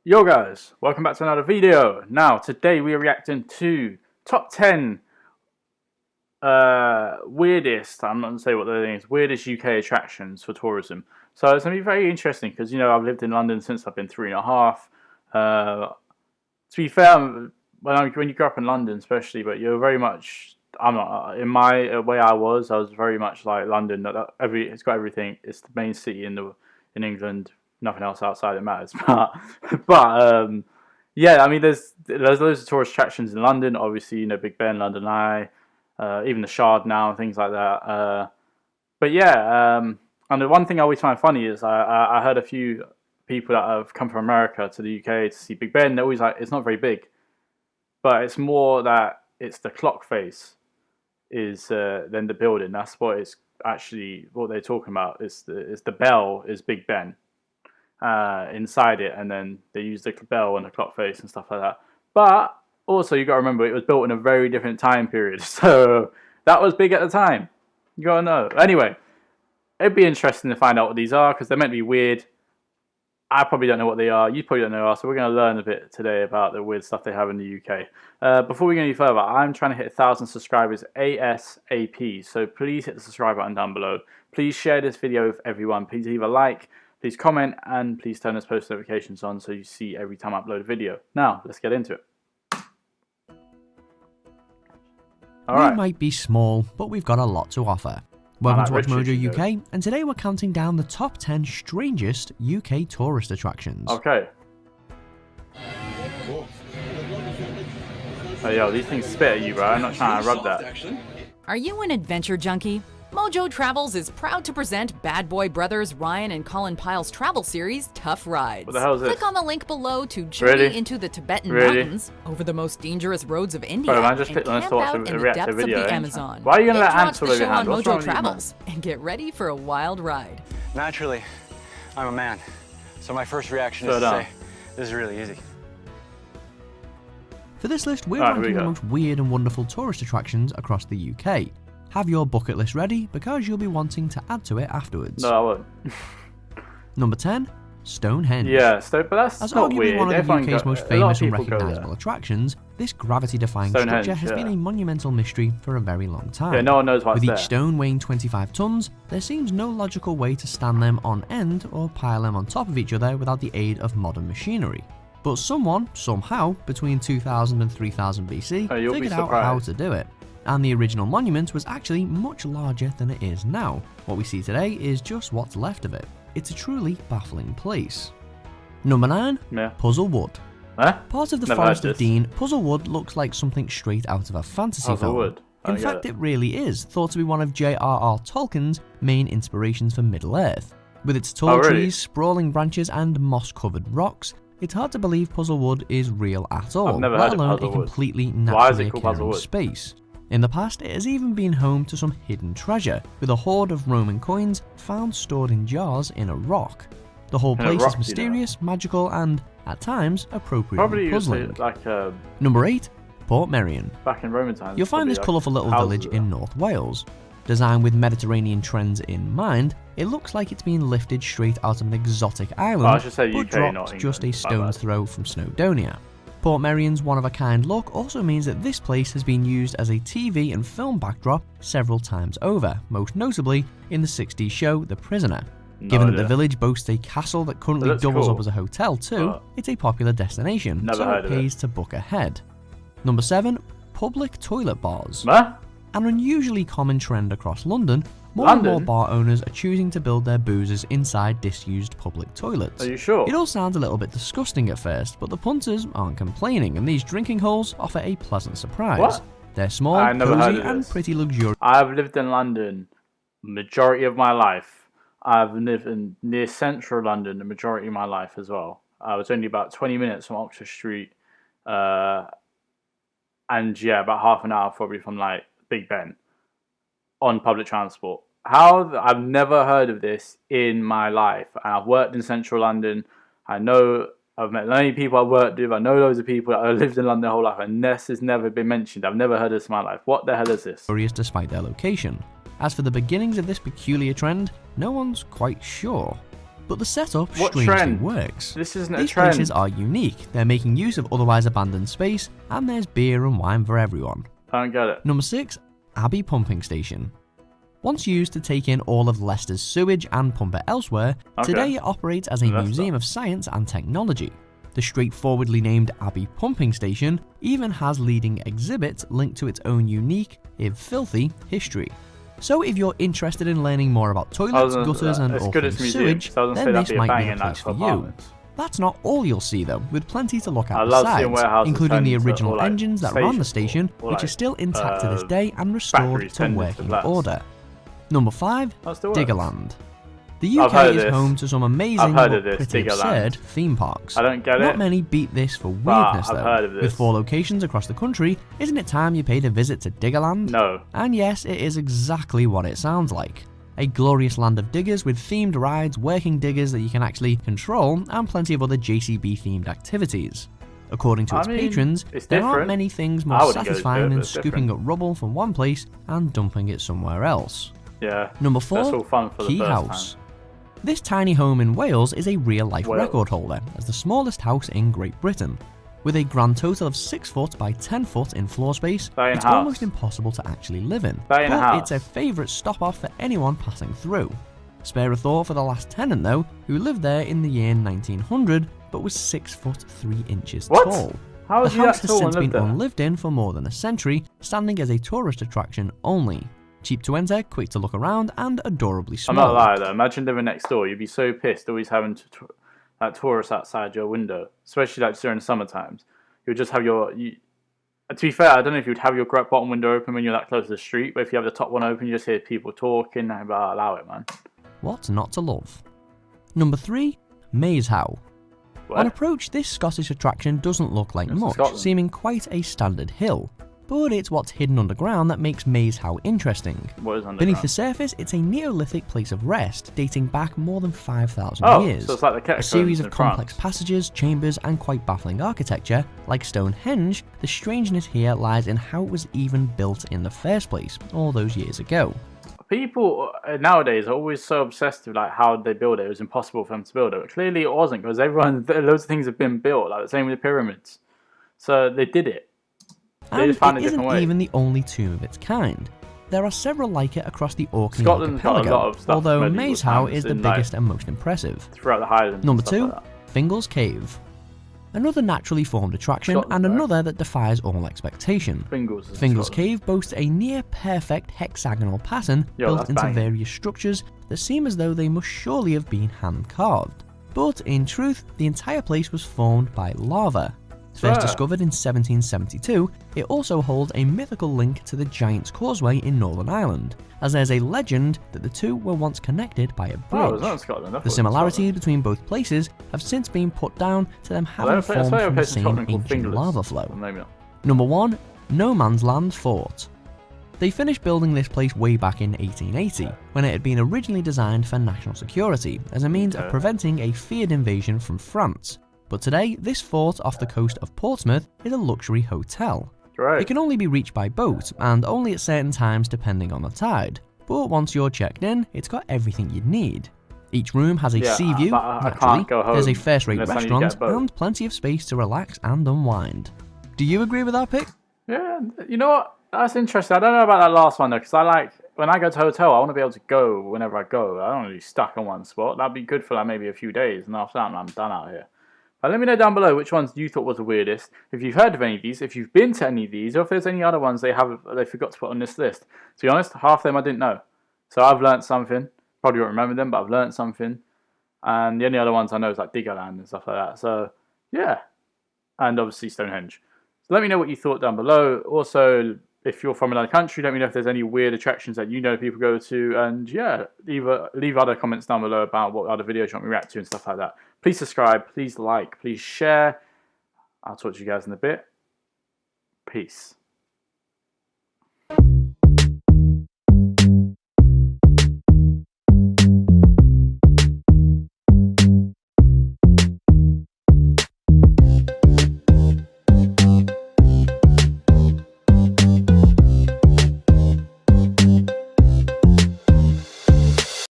Yo guys, welcome back to another video. Now, today we are reacting to top 10 weirdest, I'm not going to say what the thing is, weirdest UK attractions for tourism. So it's going to be very interesting because, I've lived in London since I've been 3.5. To be fair, when you grow up in London especially, but you're very much, I'm not, in my way I was very much like London, it's got everything, it's the main city in England, nothing else outside it matters. But yeah, I mean, there's loads of tourist attractions in London. Obviously, Big Ben, London Eye, even the Shard now, and things like that. But yeah, and the one thing I always find funny is I heard a few people that have come from America to the UK to see Big Ben. They're always like, it's not very big, but it's more that it's the clock face is than the building. That's what it's actually what they're talking about. Is the bell is Big Ben inside it, and then they use the bell and the clock face and stuff like that. But also, you got to remember it was built in a very different time period, so that was big at the time. You gotta know. Anyway, it'd be interesting to find out what these are because they're meant to be weird. I probably don't know what they are. You probably don't know, so we're going to learn a bit today about the weird stuff they have in the UK. Before we go any further, I'm trying to hit 1,000 subscribers ASAP, so please hit the subscribe button down below. Please share this video with everyone. Please leave a like, please comment, and please turn those post notifications on so you see every time I upload a video. Now, let's get into it. We might be small, but we've got a lot to offer. Welcome to Watch Mojo UK, and today we're counting down the top 10 strangest UK tourist attractions. Okay. Oh, yo, these things spit at you, bro. I'm not trying to rub that. Are you an adventure junkie? Mojo Travels is proud to present Bad Boy Brothers Ryan and Colin Pyle's travel series, Tough Rides. What the hell is this? Click on the link below to journey into the Tibetan mountains, over the most dangerous roads of India, and camp out in the depths of the Amazon. Why are you going to let ants all over your hand? on Mojo Travels and get ready for a wild ride. Naturally, I'm a man, so my first reaction is to say, this is really easy. For this list, we're ranking the most weird and wonderful tourist attractions across the UK. Have your bucket list ready because you'll be wanting to add to it afterwards. No, I won't. Number 10, Stonehenge. Yeah, but that's as not arguably weird. one of the UK's most famous and recognisable attractions, this gravity-defying structure has been a monumental mystery for a very long time. Yeah, no one knows what's With each stone weighing 25 tons, there seems no logical way to stand them on end or pile them on top of each other without the aid of modern machinery. But someone, somehow, between 2000 and 3000 BC, figured out how to do it. And the original monument was actually much larger than it is now. What we see today is just what's left of it. It's a truly baffling place. Number 9, Puzzlewood. Part of the Forest of Dean, Puzzlewood looks like something straight out of a fantasy film. In fact, it really is, thought to be one of J.R.R. Tolkien's main inspirations for Middle-earth. With its tall trees, sprawling branches, and moss-covered rocks, it's hard to believe Puzzlewood is real at all, let alone a completely naturally occurring space. In the past, it has even been home to some hidden treasure, with a hoard of Roman coins found stored in jars in a rock. The whole place is mysterious, magical, and, at times, appropriately puzzling. Number 8, Portmeirion. Back in Roman times. You'll find this colourful little village in North Wales. Designed with Mediterranean trends in mind, it looks like it's been lifted straight out of an exotic island, but dropped just a stone's throw from Snowdonia. Portmeirion's one-of-a-kind look also means that this place has been used as a TV and film backdrop several times over, most notably in the 60s show The Prisoner. Given that the village boasts a castle that currently doubles up as a hotel too, it's a popular destination, so it pays to book ahead. Number 7, public toilet bars. An unusually common trend across London, more and more bar owners are choosing to build their boozers inside disused public toilets. Are you sure? It all sounds a little bit disgusting at first, but the punters aren't complaining, and these drinking holes offer a pleasant surprise. What? They're small, cozy, and pretty luxurious. I've lived in London majority of my life. I've lived in near central London the majority of my life as well. I was only about 20 minutes from Oxford Street, and yeah, about half an hour probably from like Big Ben on public transport. I've never heard of this in my life. And I've worked in central London. I've met many people I've worked with. I know loads of people that have lived in London their whole life, and this has never been mentioned. I've never heard of this in my life. What the hell is this? Despite their location. As for the beginnings of this peculiar trend, no one's quite sure. But the setup What strangely trend? works. This isn't a These trend. places are unique, they're making use of otherwise abandoned space, and there's beer and wine for everyone. I don't get it. Number 6. Abbey Pumping Station. Once used to take in all of Leicester's sewage and pump it elsewhere, Okay. today it operates as a Leicester. museum of science and technology. The straightforwardly named Abbey Pumping Station even has leading exhibits linked to its own unique, if filthy, history. So if you're interested in learning more about toilets, gutters and it's all good as things museum, sewage, so I was then gonna say this that'd be a might be banging the night place for for you. apartments. That's not all you'll see though, with plenty to look at I love seeing besides, warehouses including the turned into, original or, like, engines that run the stations, station, or, which like, is still intact to this day and restored factories to turned into working flats. order. Number 5. That still works. Diggerland. The I've heard UK of is this. home to some I've amazing heard but of this, pretty Diggerland. absurd theme parks. I don't get Not it. many beat this for But weirdness I've though. heard of this. With 4 locations across the country, isn't it time you paid a visit to Diggerland? No. And yes, it is exactly what it sounds like. A glorious land of diggers with themed rides, working diggers that you can actually control, and plenty of other JCB themed activities. According to its patrons, it's there aren't different. many things I more wouldn't go to it, satisfying but than it's scooping different. up rubble from one place and dumping it somewhere else. Yeah. Number That's 4. all fun for the Key first House. time. This tiny home in Wales is a real-life Wales. record holder as the smallest house in Great Britain. With a grand total of 6 foot by 10 foot in floor space, Stay in it's house. almost impossible to actually live in. Stay in but house. it's a favourite stop-off for anyone passing through. Spare a thought for the last tenant though, who lived there in the year 1900 but was 6 foot 3 inches What? tall. How The is you house that has tall since and been lived there? unlived in for more than a century, standing as a tourist attraction only. Cheap to enter, quick to look around, and adorably I'm small. not lying though. Imagine living next door. You'd be so pissed always having tourists outside your window, especially like during the summer times. You'd just have to be fair, I don't know if you'd have your bottom window open when you're that close to the street, but if you have the top one open, you just hear people talking. And allow it, man. What not to love? Number 3. Maze How. What? On approach, this Scottish attraction doesn't look like It's in much, Scotland. seeming quite a standard hill. But it's what's hidden underground that makes Maze How interesting. What is underground? Beneath the surface, it's a Neolithic place of rest, dating back more than 5,000 Oh, years. so it's like the A catacombs series of in complex France. passages, chambers, and quite baffling architecture. Like Stonehenge, the strangeness here lies in how it was even built in the first place, all those years ago. People nowadays are always so obsessed with like how they build it. It was impossible for them to build it. But clearly, it wasn't because loads of things have been built. Like the same with the pyramids. So they did it. They And just found a it different isn't way. even the only tomb of its kind. There are several like it across the Orkney Scotland's got a archipelago, lot of stuff although medieval Maze How times is the in, like, biggest and most impressive. Throughout the Highlands. Number and stuff 2, like that. Fingal's Cave. Another naturally formed attraction, Scotland, and right? another that defies all expectation. Fingal's in Fingal's Scotland. Cave boasts a near-perfect hexagonal pattern Yo, built that's into banging. various structures that seem as though they must surely have been hand-carved. But in truth, the entire place was formed by lava. First Ah. discovered in 1772, it also holds a mythical link to the Giant's Causeway in Northern Ireland, as there's a legend that the two were once connected by a Oh, it was bridge. not in Scotland. I thought it The was in similarities Scotland. between both places have since been put down to them having There's formed a from the place in same Scotland called ancient Finglas. lava flow. Or maybe not. Number 1, No Man's Land Fort. They finished building this place way back in 1880, when it had been originally designed for national security, as a means of Okay. preventing a feared invasion from France. But today, this fort off the coast of Portsmouth is a luxury hotel. Great. It can only be reached by boat, and only at certain times depending on the tide. But once you're checked in, it's got everything you'd need. Each room has a Yeah, sea view, but I can't naturally, go home there's a first-rate unless I need to restaurant, get a boat. and plenty of space to relax and unwind. Do you agree with our pick? Yeah, you know what? That's interesting. I don't know about that last one though, because I like when I go to a hotel, I want to be able to go whenever I go. I don't want to be stuck in one spot. That'd be good for like maybe a few days, and after that, I'm done out here. But let me know down below which ones you thought was the weirdest. If you've heard of any of these, if you've been to any of these, or if there's any other ones they forgot to put on this list. To be honest, half of them I didn't know. So I've learnt something. Probably won't remember them, but I've learnt something. And the only other ones I know is like Diggerland and stuff like that. So yeah, and obviously Stonehenge. So let me know what you thought down below. Also, if you're from another country, let me know if there's any weird attractions that you know people go to. And yeah, leave other comments down below about what other videos you want me to react to and stuff like that. Please subscribe, please like, please share. I'll talk to you guys in a bit. Peace.